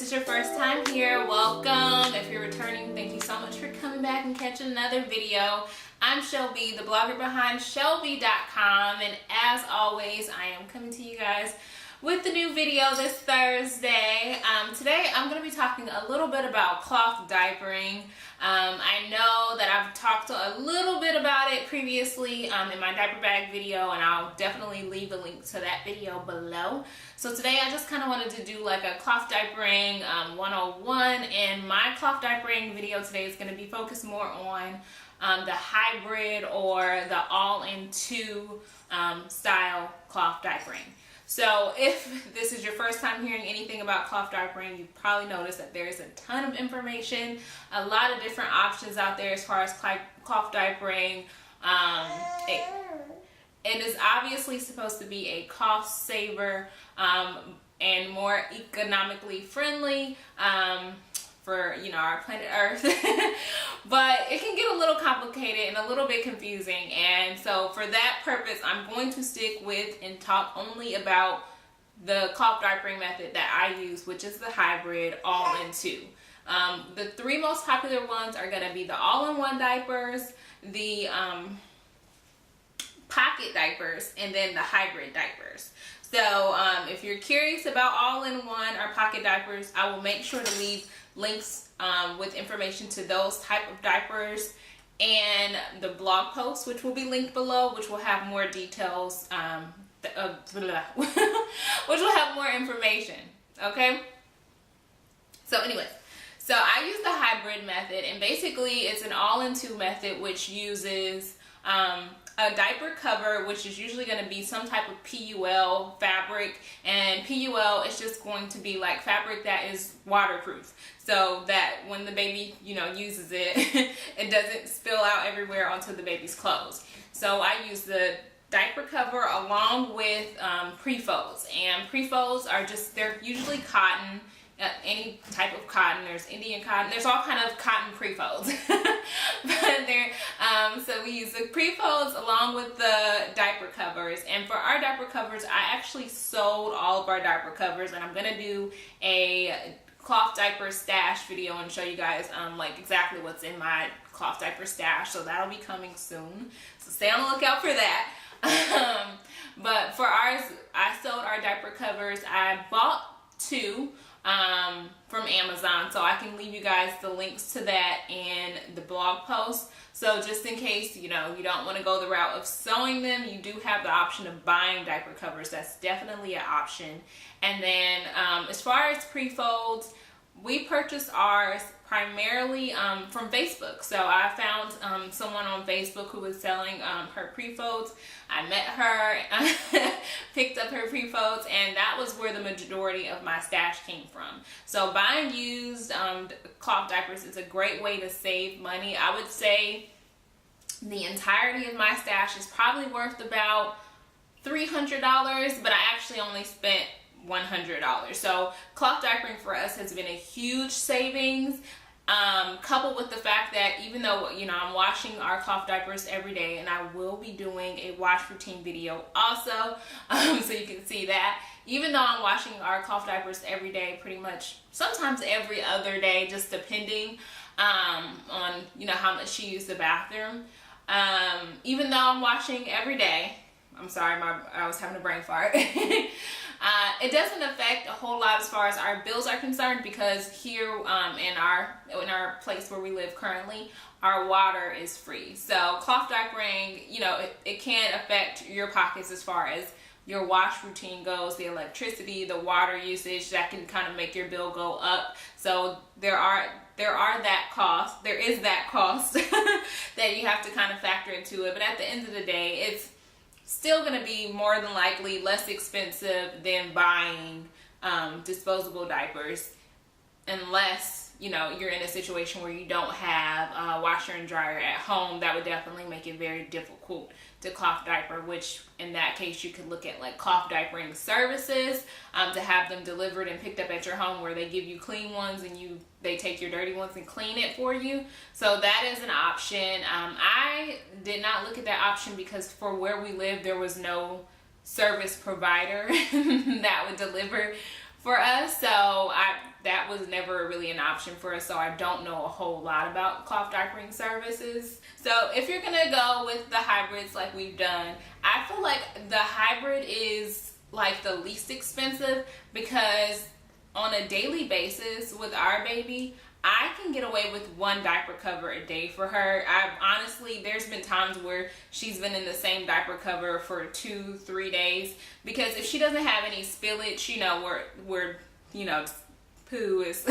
is your first time here, welcome. If you're returning, thank you so much for coming back and catching another video. I'm Chellbee, the blogger behind Chellbee.com, and as always, I am coming to you guys with the new video this Thursday. Today I'm going to be talking a little bit about cloth diapering. I know that I've talked a little bit about it previously in my diaper bag video, and I'll definitely leave the link to that video below. So today I just kind of wanted to do like a cloth diapering 101, and my cloth diapering video today is going to be focused more on the hybrid or the all-in-two style cloth diapering. So if this is your first time hearing anything about cloth diapering, you've probably noticed that there's a ton of information, a lot of different options out there as far as cloth diapering. It is obviously supposed to be a cost saver and more economically friendly for, you know, our planet Earth. But it can get a little complicated and a little bit confusing, and so for that purpose I'm going to stick with and talk only about the cloth diapering method that I use, which is the hybrid all-in-two. The three most popular ones are going to be the all-in-one diapers, the pocket diapers, and then the hybrid diapers. So if you're curious about all-in-one or pocket diapers, I will make sure to leave links with information to those type of diapers and the blog post, which will be linked below, which will have more details, which will have more information. Okay, so anyways, so I use the hybrid method, and basically it's an all-in-two method which uses a diaper cover, which is usually going to be some type of PUL fabric, and PUL is just going to be like fabric that is waterproof, so that when the baby, you know, uses it, it doesn't spill out everywhere onto the baby's clothes. So I use the diaper cover along with pre-folds, and pre-folds are just, they're usually cotton. Any type of cotton. There's Indian cotton, there's all kind of cotton pre-folds. But they're so we use the pre-folds along with the diaper covers. And for our diaper covers, I actually sold all of our diaper covers, and I'm gonna do a cloth diaper stash video and show you guys like exactly what's in my cloth diaper stash. So that'll be coming soon, so stay on the lookout for that. But for ours, I sold our diaper covers. I bought two from Amazon, so I can leave you guys the links to that in the blog post. So just in case, you know, you don't want to go the route of sewing them, you do have the option of buying diaper covers. That's definitely an option. And then as far as pre-folds, we purchased ours primarily from Facebook. So I found someone on Facebook who was selling her pre-folds. I met her, picked up her pre-folds, and that was where the majority of my stash came from. So buying used cloth diapers is a great way to save money. I would say the entirety of my stash is probably worth about $300, but I actually only spent $100. So cloth diapering for us has been a huge savings, coupled with the fact that even though, you know, I'm washing our cloth diapers every day, and I will be doing a wash routine video also, so you can see that. Even though I'm washing our cloth diapers every day, pretty much sometimes every other day, just depending on, you know, how much she used the bathroom. Even though I'm washing every day, I'm sorry, I was having a brain fart. It doesn't affect a whole lot as far as our bills are concerned, because here in our place where we live currently, our water is free. So cloth diapering, you know, it can affect your pockets as far as your wash routine goes, the electricity, the water usage, that can kind of make your bill go up. So there is that cost that you have to kind of factor into it. But at the end of the day, it's still going to be more than likely less expensive than buying disposable diapers, unless, you know, you're in a situation where you don't have a washer and dryer at home. That would definitely make it very difficult to cloth diaper, which in that case you could look at like cloth diapering services to have them delivered and picked up at your home, where they give you clean ones and they take your dirty ones and clean it for you. So that is an option. I did not look at that option because for where we live there was no service provider that would deliver for us, so that was never really an option for us, so I don't know a whole lot about cloth diapering services. So if you're gonna go with the hybrids like we've done, I feel like the hybrid is like the least expensive, because on a daily basis with our baby, I can get away with one diaper cover a day for her. Honestly, there's been times where she's been in the same diaper cover for 2-3 days, because if she doesn't have any spillage, you know, where you know, poo is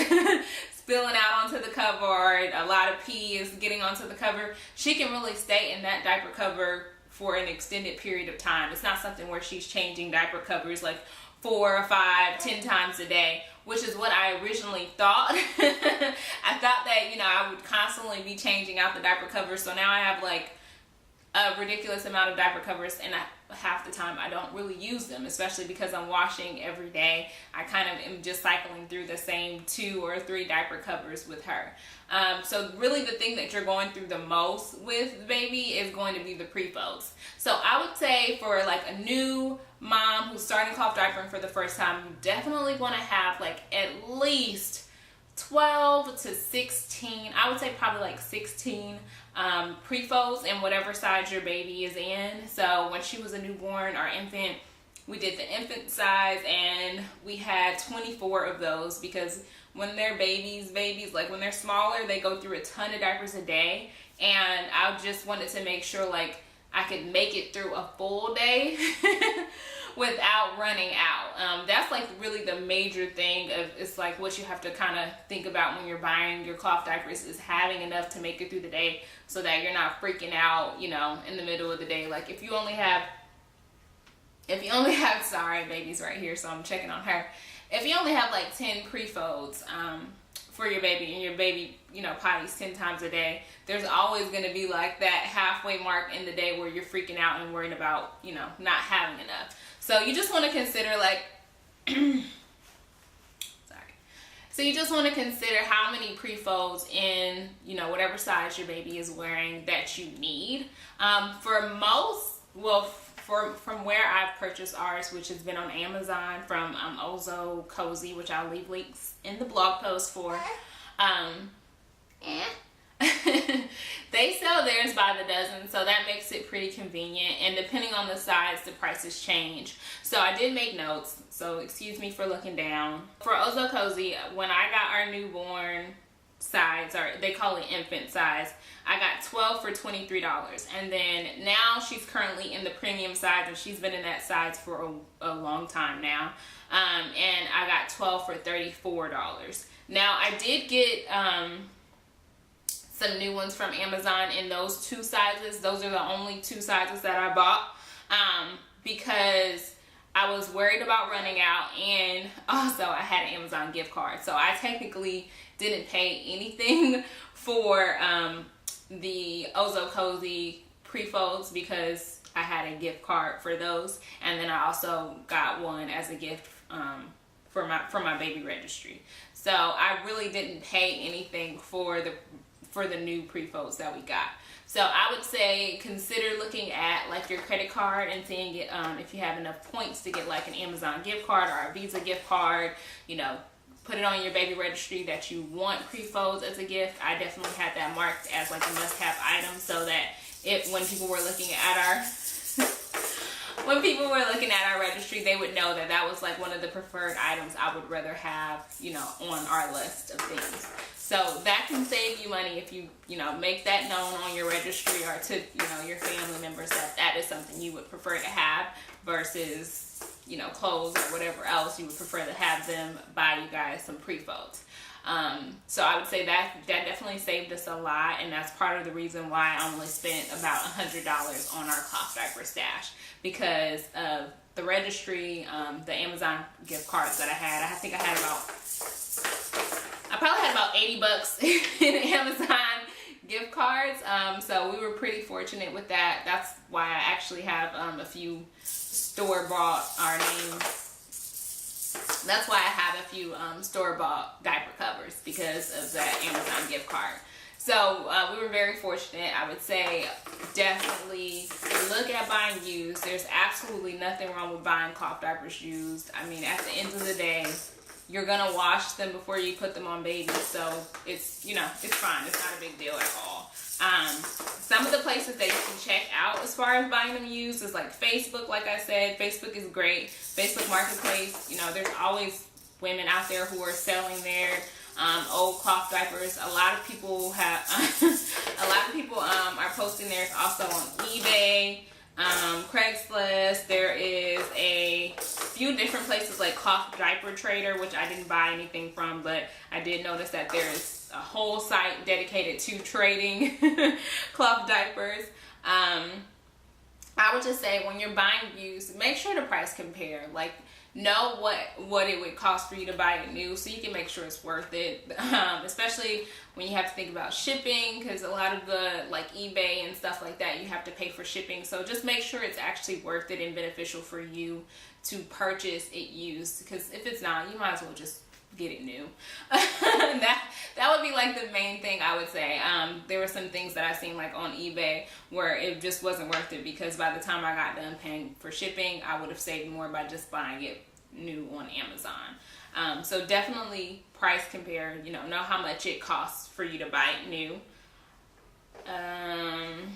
spilling out onto the cover, or a lot of pee is getting onto the cover, she can really stay in that diaper cover for an extended period of time. It's not something where she's changing diaper covers like 4 or 5, 10 times a day, which is what I originally thought. I thought that, you know, I would constantly be changing out the diaper covers, so now I have like a ridiculous amount of diaper covers, and half the time I don't really use them, especially because I'm washing every day. I kind of am just cycling through the same 2 or 3 diaper covers with her. So really the thing that you're going through the most with baby is going to be the pre-folds. So I would say for like a new mom who's starting cloth diapering for the first time, you definitely want to have like at least 12 to 16, I would say probably like 16 pre-folds in whatever size your baby is in. So when she was a newborn or infant, we did the infant size, and we had 24 of those, because when they're babies, like when they're smaller, they go through a ton of diapers a day, and I just wanted to make sure like I could make it through a full day without running out. That's like really the major thing of, it's like what you have to kind of think about when you're buying your cloth diapers, is having enough to make it through the day, so that you're not freaking out, you know, in the middle of the day. Like if you only have, sorry, baby's right here, so I'm checking on her. If you only have like 10 pre-folds for your baby, and your baby, you know, potties 10 times a day, there's always going to be like that halfway mark in the day where you're freaking out and worrying about, you know, not having enough. So you just want to consider like, So you just want to consider how many pre-folds in, you know, whatever size your baby is wearing that you need. For most, well, from where I've purchased ours, which has been on Amazon from Ozo Cozy, which I'll leave links in the blog post for. They sell theirs by the dozen, so that makes it pretty convenient, and depending on the size, the prices change. So I did make notes, so excuse me for looking down. For Ozo Cozy, when I got our newborn size, or they call it infant size, I got 12 for $23, and then now she's currently in the premium size, and she's been in that size for a long time now, and I got 12 for $34. Now I did get some new ones from Amazon in those 2 sizes. Those are the only 2 sizes that I bought, because I was worried about running out, and also I had an Amazon gift card, so I technically didn't pay anything for the Ozo Cozy pre-folds, because I had a gift card for those, and then I also got one as a gift for my baby registry. So I really didn't pay anything for the new pre-folds that we got. So I would say consider looking at like your credit card and seeing it, if you have enough points to get like an Amazon gift card or a Visa gift card. You know, put it on your baby registry that you want pre-folds as a gift. I definitely had that marked as like a must-have item, so that when people were looking at our registry, they would know that that was like one of the preferred items I would rather have, you know, on our list of things. So that can save you money if you know, make that known on your registry, or to, you know, your family members that is something you would prefer to have, versus, you know, clothes or whatever else you would prefer to have them buy you guys some pre-folds. So I would say that definitely saved us a lot, and that's part of the reason why I only spent about $100 on our cloth diaper stash, because of the registry, the Amazon gift cards that I had. I probably had about 80 bucks in Amazon gift cards. So we were pretty fortunate with that. That's why I actually have a few store-bought, that's why I have a few store-bought diaper covers, because of that Amazon gift card. So we were very fortunate. I would say definitely look at buying used. There's absolutely nothing wrong with buying cloth diapers used. I mean, at the end of the day, You're gonna wash them before you put them on babies, so it's, you know, it's fine. It's not a big deal at all. Some of the places that you can check out as far as buying them used is like Facebook. Like I said, Facebook is great. Facebook Marketplace, you know, there's always women out there who are selling their old cloth diapers. A lot of people have are posting theirs also on eBay, Craigslist. There is a few different places like Cloth Diaper Trader, which I didn't buy anything from, but I did notice that there is a whole site dedicated to trading cloth diapers. I would just say when you're buying used, make sure to price compare. Like, know what it would cost for you to buy it new, so you can make sure it's worth it, especially when you have to think about shipping, because a lot of the like eBay and stuff like that, you have to pay for shipping. So just make sure it's actually worth it and beneficial for you to purchase it used, because if it's not, you might as well just get it new. that would be like the main thing I would say. There were some things that I seen like on eBay where it just wasn't worth it, because by the time I got done paying for shipping, I would have saved more by just buying it new on Amazon. So definitely price compare, you know how much it costs for you to buy it new. I'm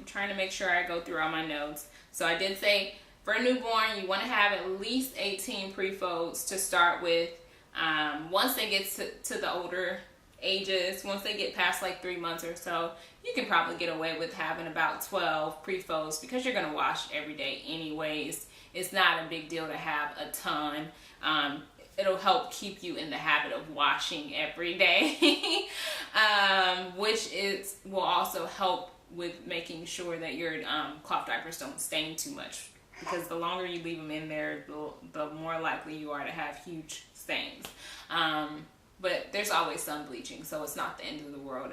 trying to make sure I go through all my notes. So I did say for a newborn, you want to have at least 18 pre-folds to start with. Once they get to the older ages, once they get past like 3 months or so, you can probably get away with having about 12 pre-folds, because you're going to wash every day anyways. It's not a big deal to have a ton. It'll help keep you in the habit of washing every day, which will also help with making sure that your cloth diapers don't stain too much, because the longer you leave them in there, the more likely you are to have huge stains. But there's always some bleaching, so it's not the end of the world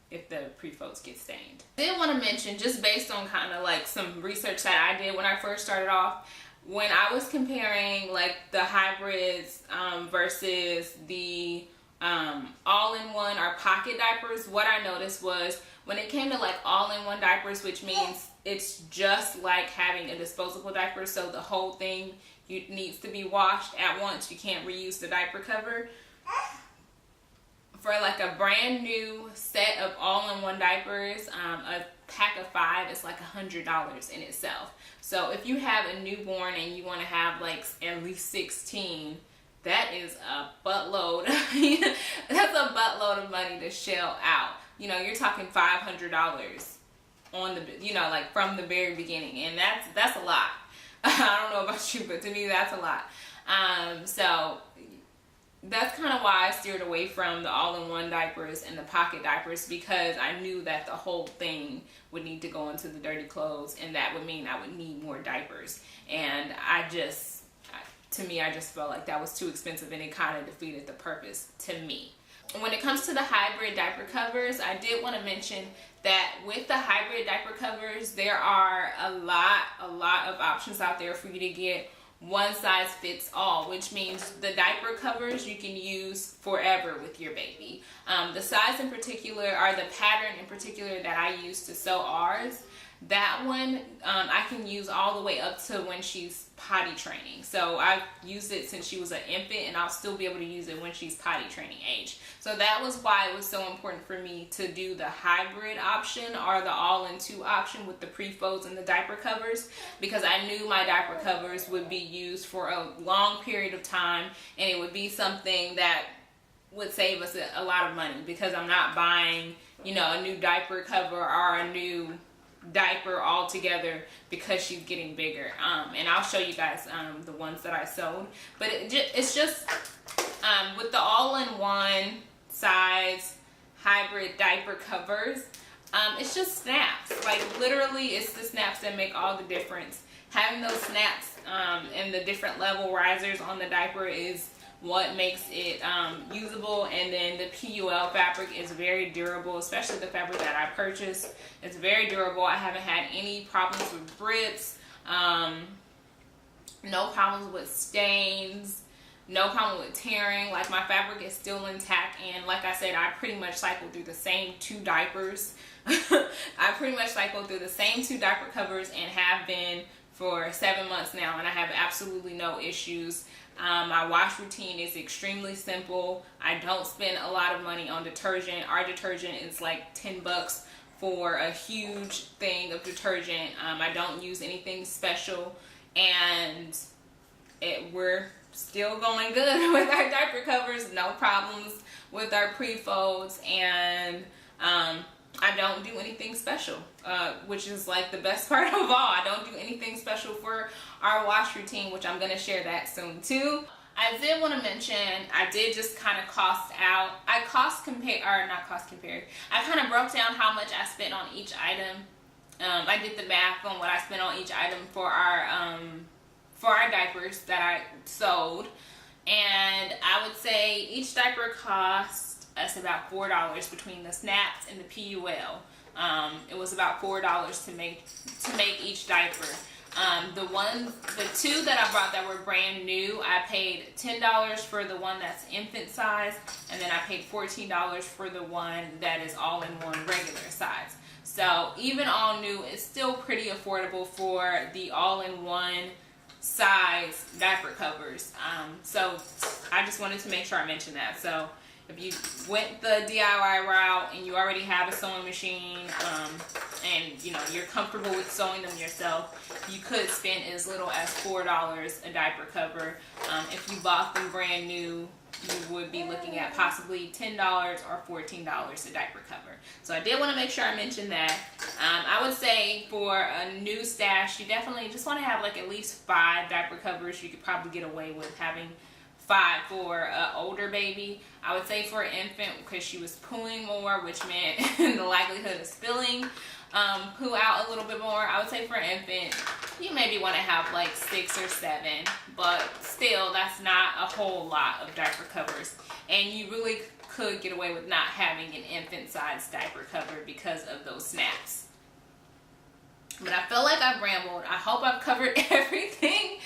if the pre-folds get stained. I did want to mention, just based on kind of like some research that I did when I first started off, when I was comparing like the hybrids versus the all-in-one or pocket diapers, what I noticed was when it came to like all-in-one diapers, which means it's just like having a disposable diaper, so the whole thing needs to be washed at once. You can't reuse the diaper cover. For like a brand new set of all-in-one diapers, a pack of 5 is like $100 in itself. So if you have a newborn and you want to have like at least 16, that is a buttload. That's a buttload of money to shell out. You're talking $500 on like from the very beginning, and that's a lot. I don't know about you, but to me that's a lot. So that's kind of why I steered away from the all-in-one diapers and the pocket diapers, because I knew that the whole thing would need to go into the dirty clothes, and that would mean I would need more diapers. And to me, I just felt like that was too expensive, and it kind of defeated the purpose to me. When it comes to the hybrid diaper covers, I did want to mention that with the hybrid diaper covers, there are a lot of options out there for you to get one size fits all, which means the diaper covers you can use forever with your baby. The size in particular, or the pattern in particular that I use to sew ours, that one I can use all the way up to when she's potty training. So I've used it since she was an infant, and I'll still be able to use it when she's potty training age. So that was why it was so important for me to do the hybrid option, or the all-in-two option with the pre-folds and the diaper covers, because I knew my diaper covers would be used for a long period of time, and it would be something that would save us a lot of money, because I'm not buying, a new diaper cover or a new diaper altogether because she's getting bigger. And I'll show you guys the ones that I sewed, but it's just with the all-in-one size hybrid diaper covers, it's just snaps. Like, literally, it's the snaps that make all the difference. Having those snaps and the different level risers on the diaper is what makes it usable. And then the PUL fabric is very durable, especially the fabric that I purchased. It's very durable. I haven't had any problems with rips, no problems with stains, no problem with tearing. Like, my fabric is still intact, and like I said, I pretty much cycled through the same 2 diapers. I pretty much cycled through the same 2 diaper covers and have been for 7 months now, and I have absolutely no issues. My wash routine is extremely simple. I don't spend a lot of money on detergent. Our detergent is like 10 bucks for a huge thing of detergent. I don't use anything special, and we're still going good with our diaper covers. No problems with our pre-folds, and I don't do anything special, which is like the best part of all. I don't do anything special for our wash routine, which I'm going to share that soon too. I did want to mention, I did just kind of cost out. I kind of broke down how much I spent on each item. I did the math on what I spent on each item for our diapers that I sold, and I would say each diaper cost us about $4 between the snaps and the PUL. It was about $4 to make each diaper. The two that I brought that were brand new, I paid $10 for the one that's infant size, and then I paid $14 for the one that is all-in-one regular size. So even all new, it's still pretty affordable for the all-in-one size diaper covers. So I just wanted to make sure I mentioned that. So if you went the DIY route and you already have a sewing machine, and you know you're comfortable with sewing them yourself, you could spend as little as $4 a diaper cover. If you bought them brand new, you would be looking at possibly $10 or $14 a diaper cover. So I did want to make sure I mentioned that. I would say for a new stash, you definitely just want to have like at least 5 diaper covers. You could probably get away with having 5 for an older baby. I would say for an infant, because she was pooing more, which meant the likelihood of spilling poo out a little bit more. I would say for an infant, you maybe want to have like 6 or 7, but still, that's not a whole lot of diaper covers. And you really could get away with not having an infant size diaper cover because of those snaps. But I feel like I've rambled. I hope I've covered everything,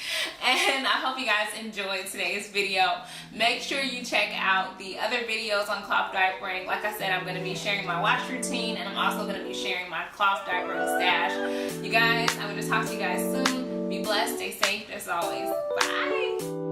and I hope you guys enjoyed today's video. Make sure you check out the other videos on cloth diapering. Like I said, I'm going to be sharing my wash routine, and I'm also going to be sharing my cloth diapering stash. You guys, I'm going to talk to you guys soon. Be blessed, stay safe as always. Bye!